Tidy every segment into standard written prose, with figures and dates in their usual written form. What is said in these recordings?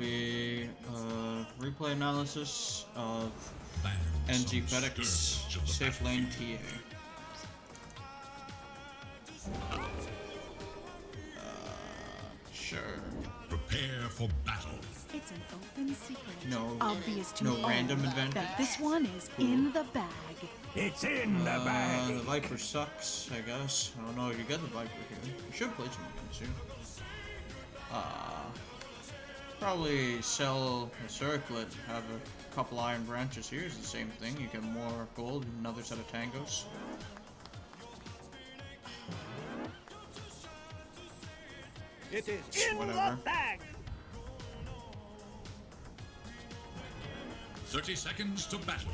be replay analysis of NZfedX Safelane TA. Sure. Prepare for battle. It's an open secret. No. Obvious to No all random advantage. that this one is in the bag. It's in the bag. The Viper sucks, I guess. I don't know if you get the Viper here. You should play some again soon. Probably sell a circlet, have a couple iron branches here is the same thing. You get more gold, another set of tangos. It is in whatever. the bag. 30 seconds to battle.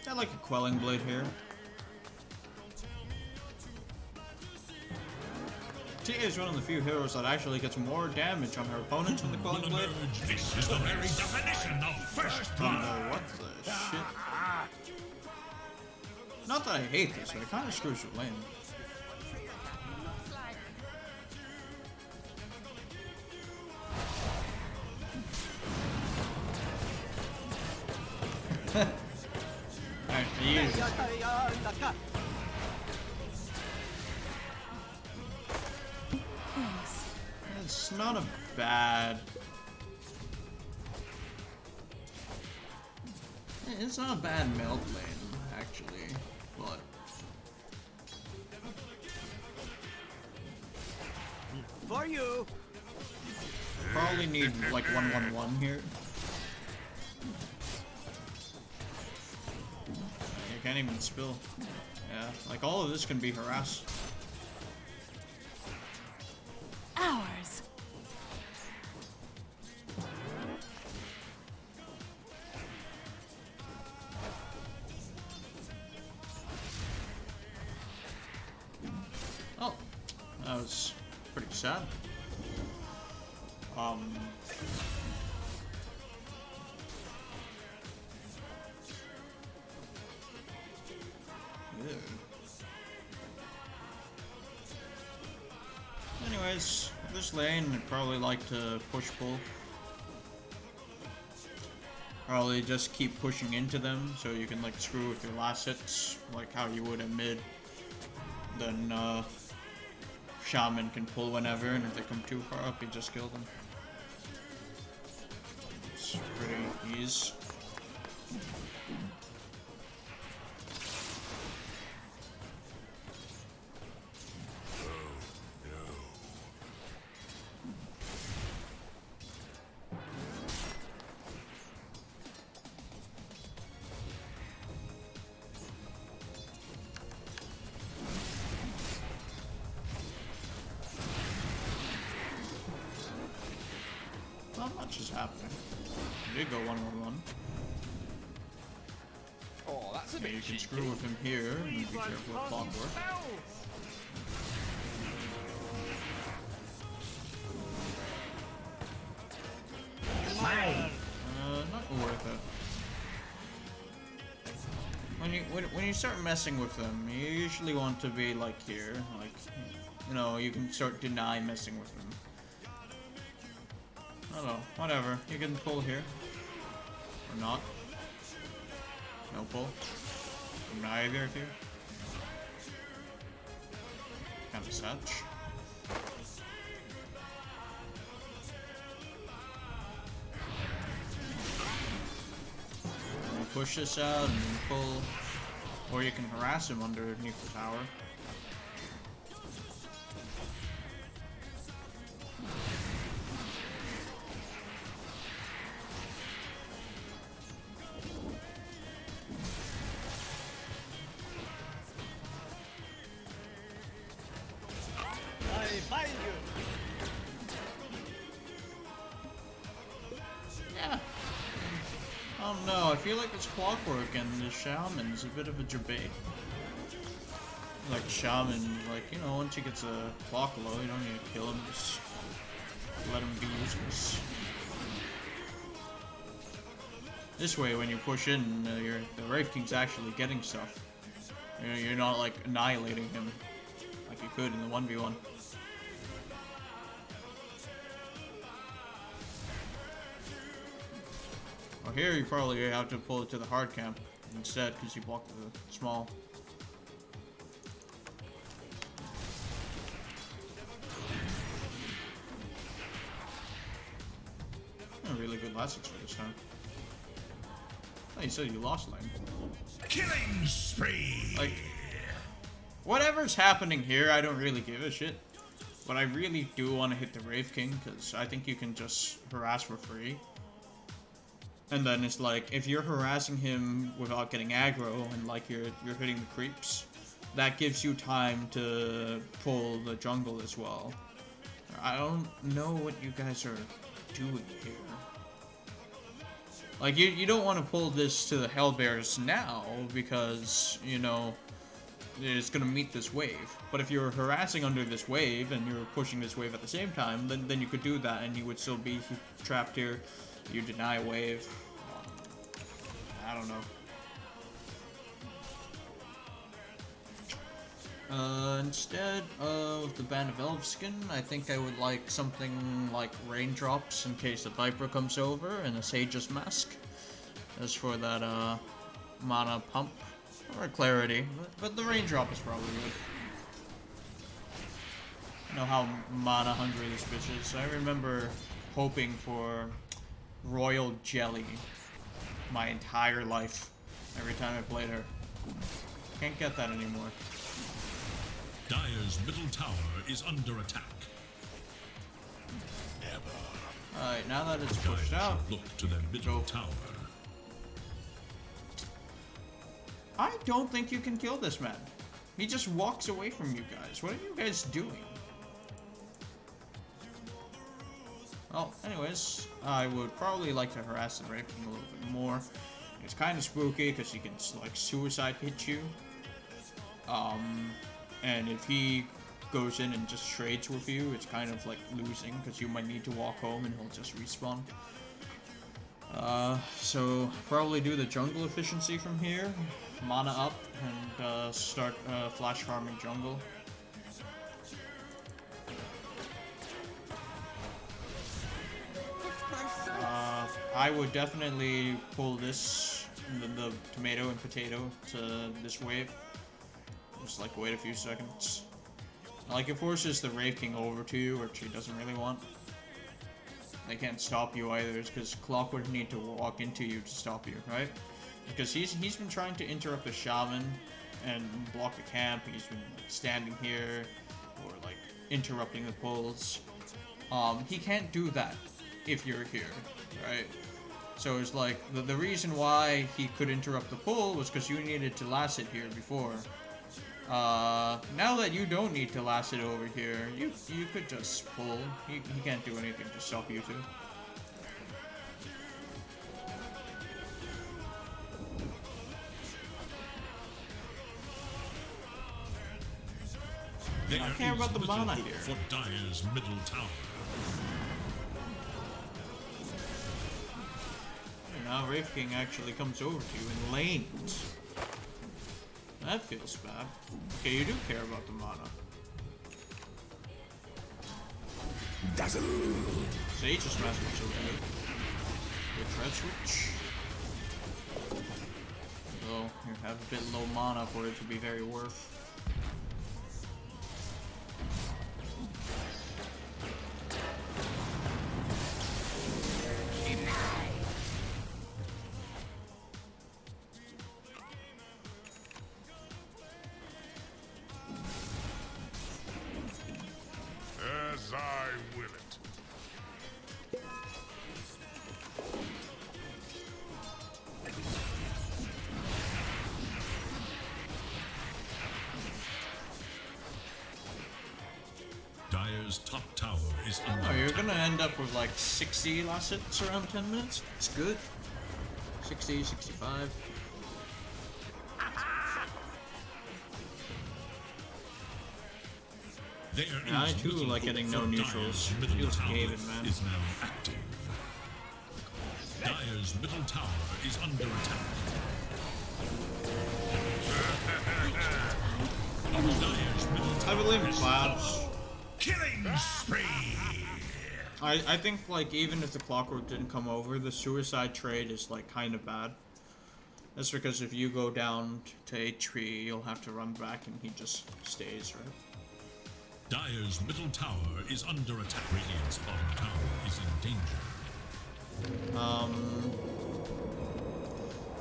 I like a quelling blade here. Tia is one of the few heroes that actually gets more damage on her opponents with the quelling blade. This is the very definition of first blood. What the shit? Not that I hate this, but it kind of screws your lane. Alright, it's not a bad... It's not a bad meld lane, actually, but... For you. Probably need, like, 1-1-1 here. You can't even spill. Yeah, like, all of this can be harassed. Ours. Oh, that was pretty sad. Ew. Anyways, this lane, I'd probably like to push pull. Probably just keep pushing into them so you can like screw with your last hits, like how you would at mid. Then Shaman can pull whenever, and if they come too far up, you just kill them. It's pretty easy. Not much is happening. You did go 1-1-1. Oh, that's a Okay, bit you can cheeky. screw with him here, and be careful of clockwork. Not worth it. When you start messing with them, you usually want to be like here, like, you know, you can start deny messing with them. I don't know, whatever. You can pull here. Or not. No pull. Neither of you. Kind of such. You push this out and you pull. Or you can harass him underneath the tower. I find you. Yeah. I don't know, I feel like it's clockwork and the shaman's a bit of a debate. Like shaman, like, you know, once he gets a clock low, you don't need to kill him, just let him be useless. This way, when you push in, the Wraith King's actually getting stuff. You're not like annihilating him like you could in the 1v1. here you probably have to pull it to the hard camp instead because you blocked the small. Really good last hits for this time. Oh, you said you lost lane. Killing spree. Like, whatever's happening here, I don't really give a shit. But I really do want to hit the Wraith King, because I think you can just harass for free. And then it's like, if you're harassing him without getting aggro, and like you're hitting the creeps, that gives you time to pull the jungle as well. I don't know what you guys are doing here. Like, you don't want to pull this to the Hellbears now, because, you know, it's going to meet this wave. But if you're harassing under this wave, and you're pushing this wave at the same time, then you could do that, and you would still be trapped here. You deny wave. I don't know. Instead of the Band of Elves skin, I think I would like something like Raindrops in case a Viper comes over, and a Sage's Mask. As for that, mana pump, or Clarity, but the Raindrop is probably good. You know how mana hungry this bitch is. I remember hoping for Royal Jelly my entire life, every time I played her. Can't get that anymore. Dire's middle tower is under attack. Alright, now that it's pushed Dire out, should look to their middle tower. I don't think you can kill this man. He just walks away from you guys. What are you guys doing? Well, anyways, I would probably like to harass the Wraith King a little bit more. It's kind of spooky because he can like suicide hit you. And if he goes in and just trades with you, it's kind of like losing because you might need to walk home and he'll just respawn. So probably do the jungle efficiency from here, mana up, and start flash farming jungle. I would definitely pull this, the tomato and potato to this wave. Just like wait a few seconds. Like it forces the Wraith King over to you, which he doesn't really want. They can't stop you either, because Clock would need to walk into you to stop you, right? Because he's been trying to interrupt the Shaman and block the camp. He's been standing here or like interrupting the pulls. He can't do that if you're here, right? So it's like the reason why he could interrupt the pull was because you needed to last it here before. Now that you don't need to last it over here, you could just pull. He can't do anything to stop you two. I don't care about the mana here. For Dire's middle tower. Now Wraith King actually comes over to you and lanes. That feels bad. Okay, you do care about the mana. Dazzle. Sage's Mask is okay. Good red switch. Though you have a bit low mana for it to be very worth. As I will it. Dire's top tower is under Oh, you're attack. gonna end up with like 60 last hits around 10 minutes? It's good. 60, 65. Yeah, I too like getting no neutrals. Feels gated, man. Is now active. Dire's middle tower is under attack. Dire's middle I tower believe in is clouds. fallen. Killing spree. I think, like, even if the clockwork didn't come over, the suicide trade is, like, kind of bad. That's because if you go down to a tree, you'll have to run back and he just stays, right? Dire's middle tower is under attack. Radiant's bottom tower is in danger.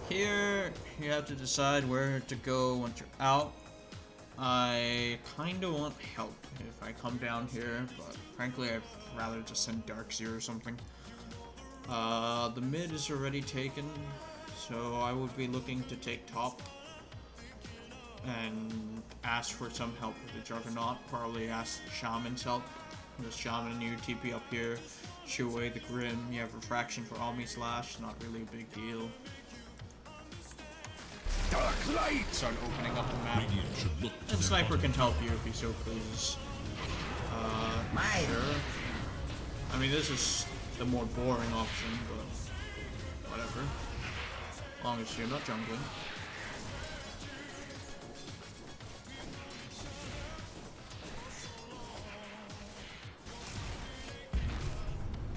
Here, you have to decide where to go once you're out. I kinda want help if I come down here, but frankly I'd rather just send Darkseer or something. The mid is already taken, so I would be looking to take top and ask for some help with the Juggernaut. Probably ask the Shaman's help. The Shaman, you TP up here, shoot away the Grim, you have Refraction for Omni Slash, not really a big deal. Dark light! Start opening up the map. Radiant should look to And their Sniper bottom can help you if he so pleases. Sure. I mean, this is the more boring option, but whatever. As long as you're not jungling.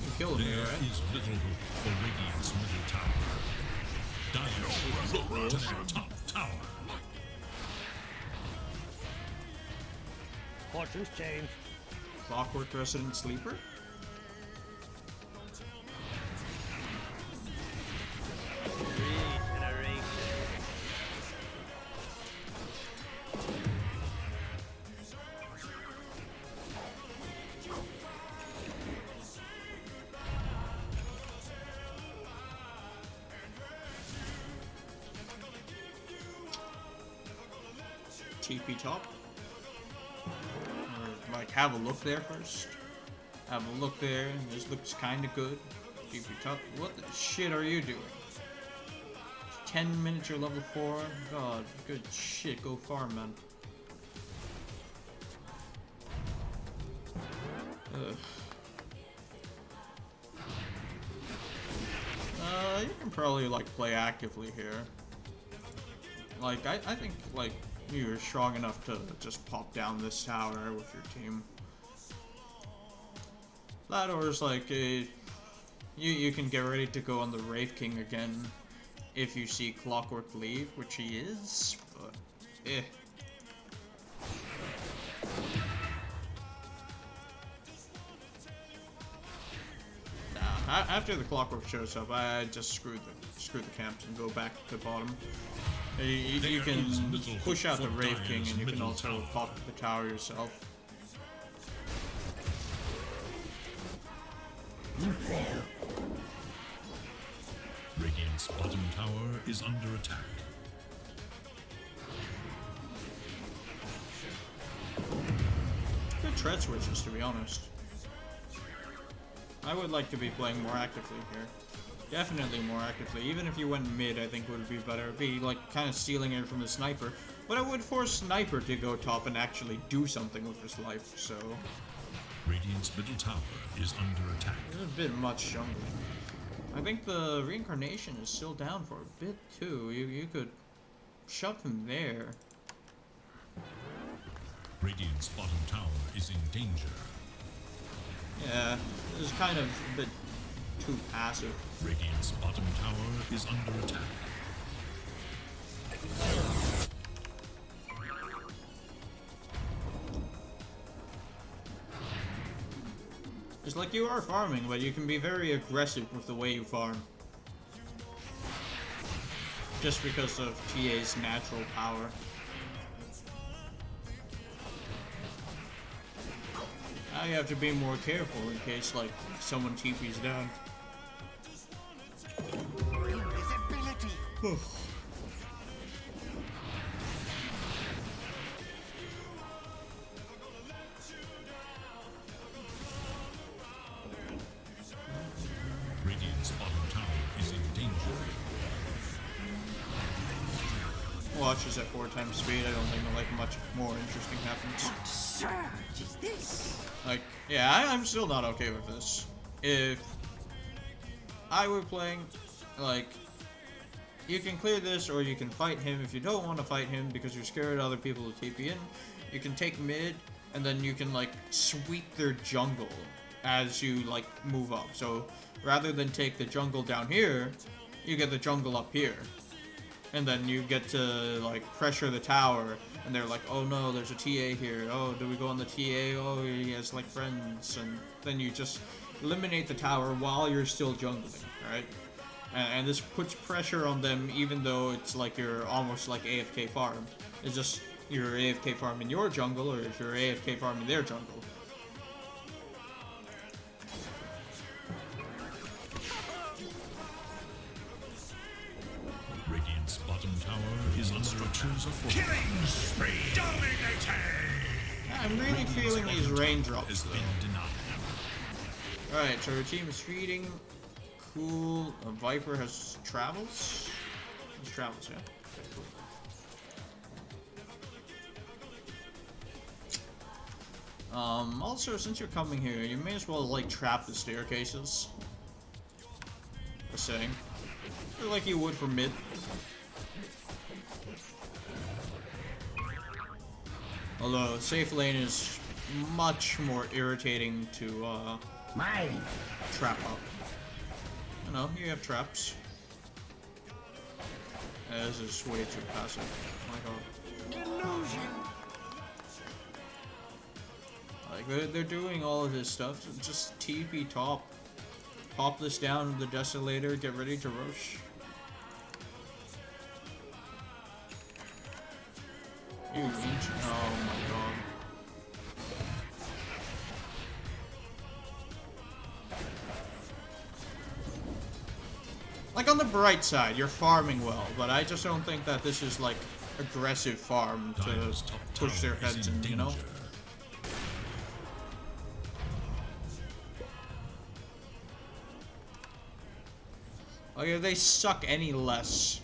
You killed me, There right? is little hope for Radiant's middle tower. Dire should look to their top tower. Fortune's changed. Clockwork Resident Sleeper? Regeneration. TP top? Or, like, have a look there first. Have a look there, this looks kinda good. TP top. What the shit are you doing? 10 minutes, you're level 4? God, good shit, go farm, man. Ugh. You can probably, like, play actively here. Like, I think, like, you're strong enough to just pop down this tower with your team. That or is like, you can get ready to go on the Wraith King again if you see Clockwork leave, which he is, but, eh. After the Clockwork shows up, I just screw the camps and go back to bottom. You can push out the Wraith King and you can also pop the tower yourself. Radiant's bottom tower is under attack. Good tread switches, to be honest. I would like to be playing more actively here. Definitely more actively. Even if you went mid, I think would be better. It'd be like kind of stealing it from the Sniper. But I would force Sniper to go top and actually do something with his life, so... Radiant's middle tower is under attack. It's a bit much jungle. I think the Reincarnation is still down for a bit too. You could shove him there. Radiant's bottom tower is in danger. Yeah, this is kind of a bit too passive. Radiant's bottom tower is under attack. It's like you are farming, but you can be very aggressive with the way you farm. Just because of TA's natural power. Now you have to be more careful in case, like, someone TP's down. Invisibility! Radiant's bottom tower is in danger. Watch is at 4 times speed. I don't think like much more interesting happens. What surge is this? Like, yeah, I'm still not okay with this. If I were playing, like, you can clear this or you can fight him. If you don't want to fight him because you're scared other people will TP in, you can take mid and then you can, like, sweep their jungle as you like move up. So rather than take the jungle down here, you get the jungle up here. And then you get to like pressure the tower, and they're like, oh no, there's a TA here. Oh, do we go on the TA? Oh, he has like friends. And then you just eliminate the tower while you're still jungling, right? And this puts pressure on them, even though it's like you're almost like AFK farm. It's just you're AFK farm in your jungle, or if you're AFK farm in their jungle. Radiant's bottom tower is under structures of Killing spree. Dominating. I'm really feeling these raindrops has though. been denied. Alright, so our team is feeding. Cool. Viper has travels. Has travels, yeah. Okay, cool. Also, since you're coming here, you may as well, like, trap the staircases. Just saying. Like you would for mid. Although, Safelane is much more irritating to, Mine. trap up. I know, you have traps. This is way too passive. Oh my god. Illusion. Like, they're doing all of this stuff. Just TP top. Pop this down with the Desolator, get ready to rush. You reach. Oh my god. Like, on the bright side, you're farming well, but I just don't think that this is, like, aggressive farm to Dire's top push their tower is heads in in, you know? danger. Like, if they suck any less,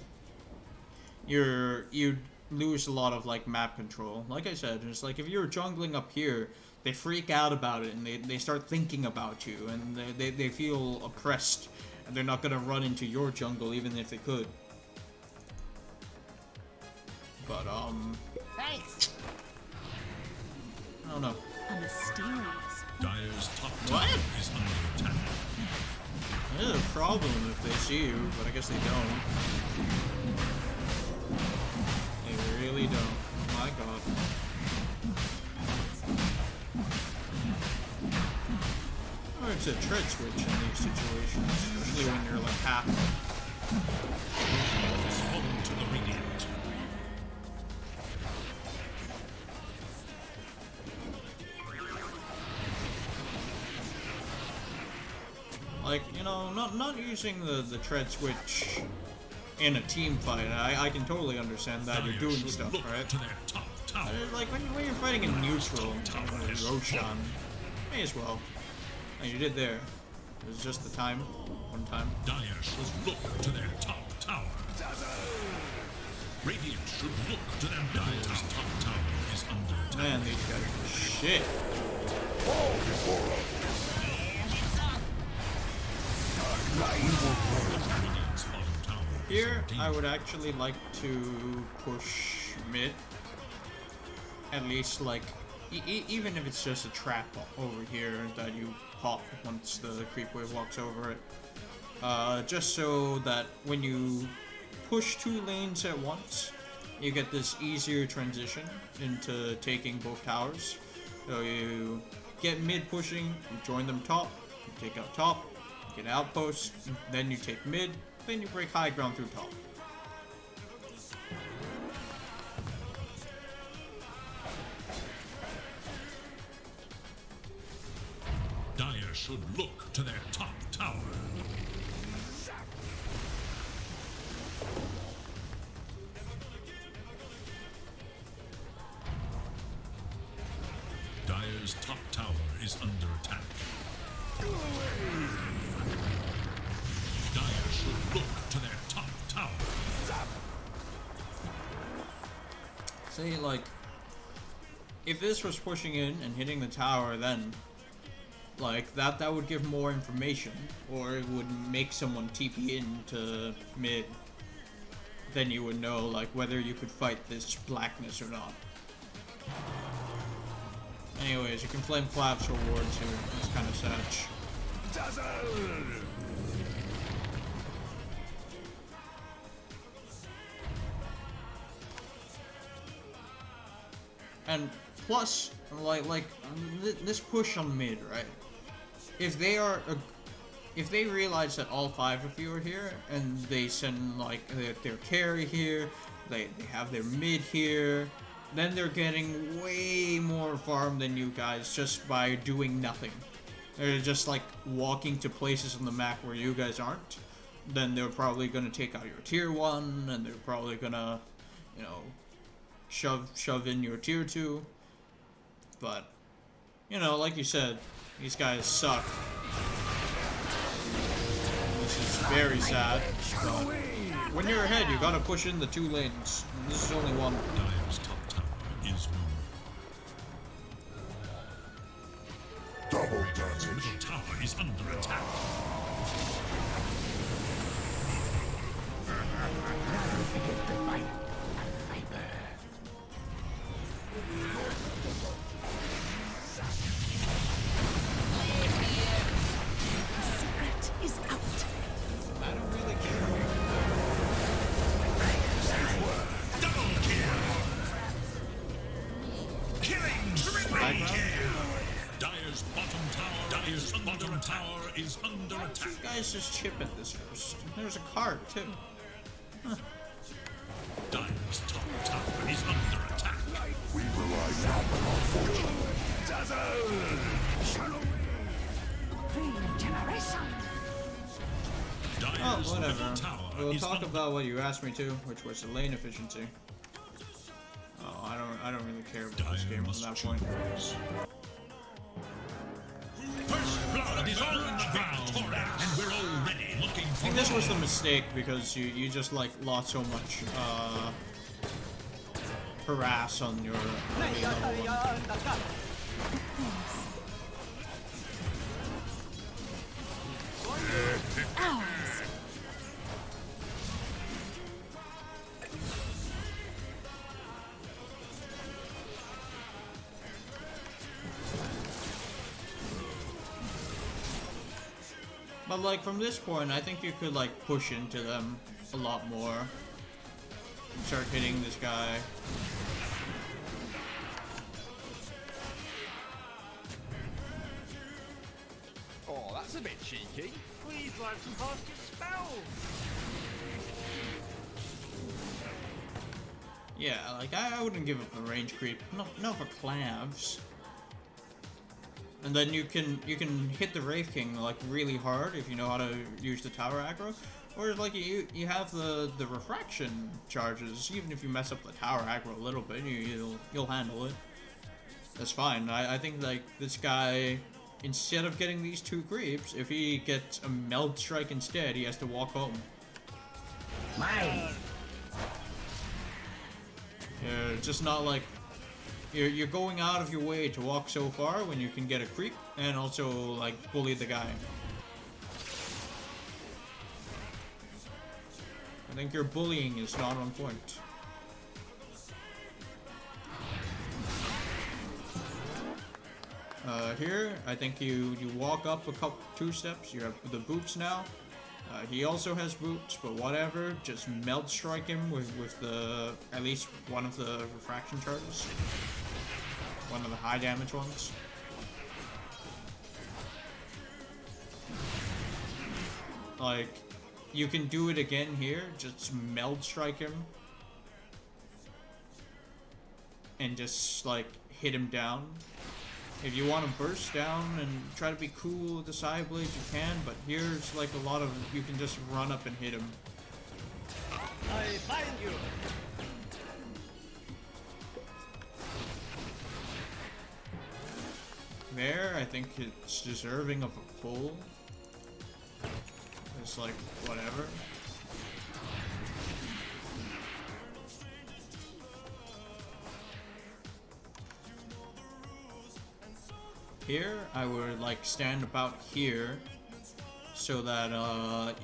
you lose a lot of, like, map control. Like I said, it's like, if you're jungling up here, they freak out about it, and they start thinking about you, and they feel oppressed, and they're not gonna run into your jungle even if they could. But, Thanks. I don't know. A mysterious. Dire's top What? tower is under attack. There's a problem if they see you, but I guess they don't. They really don't. Oh my god. Or it's a tread switch in these situations, especially when you're like half. Fallen to the Radiant. Like, you know, not using the tread switch in a team fight. I can totally understand that. You're Dire doing should stuff, look right? to their top tower. Like when you're fighting in neutral, Roshan, may as well. And you did there. It was just the time, one time. Dire should look to their top tower. Radiant should look to their Dire's top tower is under attack. Man, these guys are shit. Radiant's bottom tower is Here, in I danger. would actually like to push mid. At least, like, even if it's just a trap over here that you pop once the creep wave walks over it. Just so that when you push two lanes at once, you get this easier transition into taking both towers. So you get mid pushing, you join them top, you take out top, get outpost, then you take mid, then you break high ground through top. Dire should look to their top tower. Dire's top tower is under attack. Dire should look to their top tower. Say, like, if this was pushing in and hitting the tower, then, like, that would give more information, or it would make someone TP into mid. Then you would know, like, whether you could fight this blackness or not. Anyways, Anyways, you can flame flaps for ward too. That's kind of sad. And plus, this push on mid, right? If they realize that all 5 of you are here, and they send like their carry here, they have their mid here, then they're getting way more farm than you guys just by doing nothing. They're just like walking to places on the map where you guys aren't. Then they're probably gonna take out your tier 1, and they're probably gonna, you know, shove in your tier 2. But, you know, like you said, these guys suck. This is very sad, but when you're ahead, you gotta push in the 2 lanes. And this is only one. Dire's top tower is moved. Double damage. Middle tower is under attack. Never forget the bite and fiber. The secret is out. I don't really care. Double kill. Killing spree. Dire's bottom tower is under attack. You guys just chip at this first. There's a card too. Huh. Dire's top tower is under attack. We rely now on fortune. Regeneration. Oh, Dire's whatever. middle tower We'll is talk under about what you asked me to, which was the lane efficiency. Oh, I don't really care about this Dire game must from that point. choose. First blood is on the ground, and we're already looking I for think this was the more. mistake because you just like lost so much harass on your early level 1. Ours. But like from this point, I think you could like push into them a lot more. Start hitting this guy. Oh, that's a bit cheeky. Please like to cast your spells. Yeah, like I wouldn't give up the range creep. No for clavs. And then you can hit the Wraith King like really hard if you know how to use the tower aggro. Or like you have the refraction charges. Even if you mess up the tower aggro a little bit, you'll handle it. That's fine. I think like this guy, instead of getting these 2 creeps, if he gets a meld strike instead, he has to walk home. Mine. You're just not like you're going out of your way to walk so far when you can get a creep and also like bully the guy. I think your bullying is not on point. Here, I think you walk up 2 steps. You have the boots now. He also has boots, but whatever. Just melt strike him with the at least one of the refraction charges. One of the high damage ones. Like, you can do it again here. Just meld strike him. And just, like, hit him down. If you want to burst down and try to be cool with the side blades, you can. But here's, like, a lot of... You can just run up and hit him. I find you. There, I think it's deserving of a pull. It's like, whatever. Here, I would like stand about here so that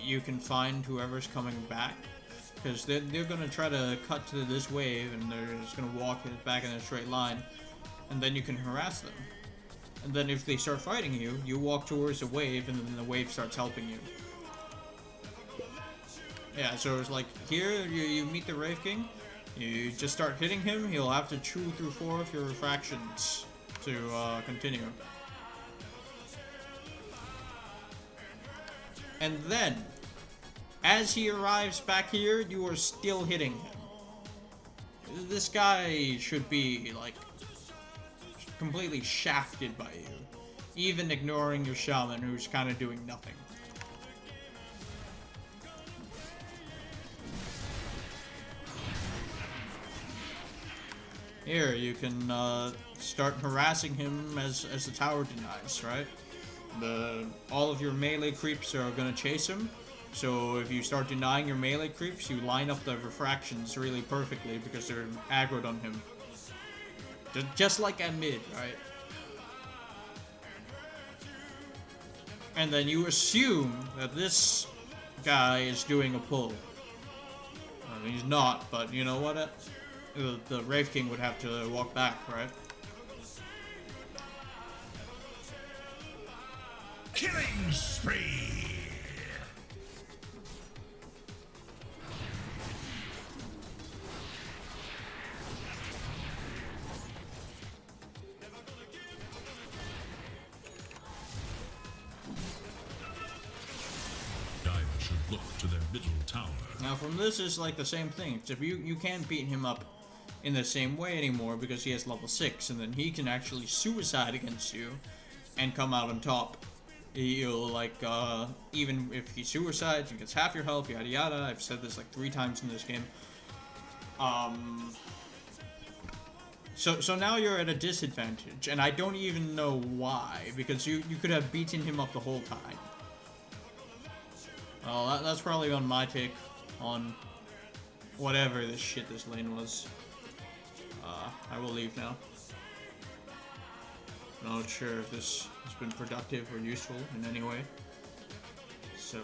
you can find whoever's coming back. Because they're going to try to cut to this wave and they're just going to walk it back in a straight line. And then you can harass them. And then if they start fighting you, you walk towards the wave, and then the wave starts helping you. Yeah, so it's like, here, you meet the Wraith King, you just start hitting him, he'll have to chew through 4 of your refractions to continue. And then, as he arrives back here, you are still hitting him. This guy should be, like, completely shafted by you, even ignoring your shaman, who's kind of doing nothing. Here, you can start harassing him as the tower denies, right? All of your melee creeps are gonna chase him, so if you start denying your melee creeps, you line up the refractions really perfectly because they're aggroed on him. Just like at mid, right? And then you assume that this guy is doing a pull. I mean, he's not, but you know what? The Wraith King would have to walk back, right? Killing spree! Divers should look to their middle tower. Now from this is like the same thing, except you can't beat him up in the same way anymore because he has level 6, and then he can actually suicide against you and come out on top. He'll like, even if he suicides, he gets half your health, yada yada. I've said this like 3 times in this game. So now you're at a disadvantage, and I don't even know why, because you could have beaten him up the whole time. Well, that's probably on my take on whatever this lane was. I will leave now. Not sure if this has been productive or useful in any way. So,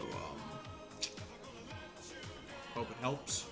hope it helps.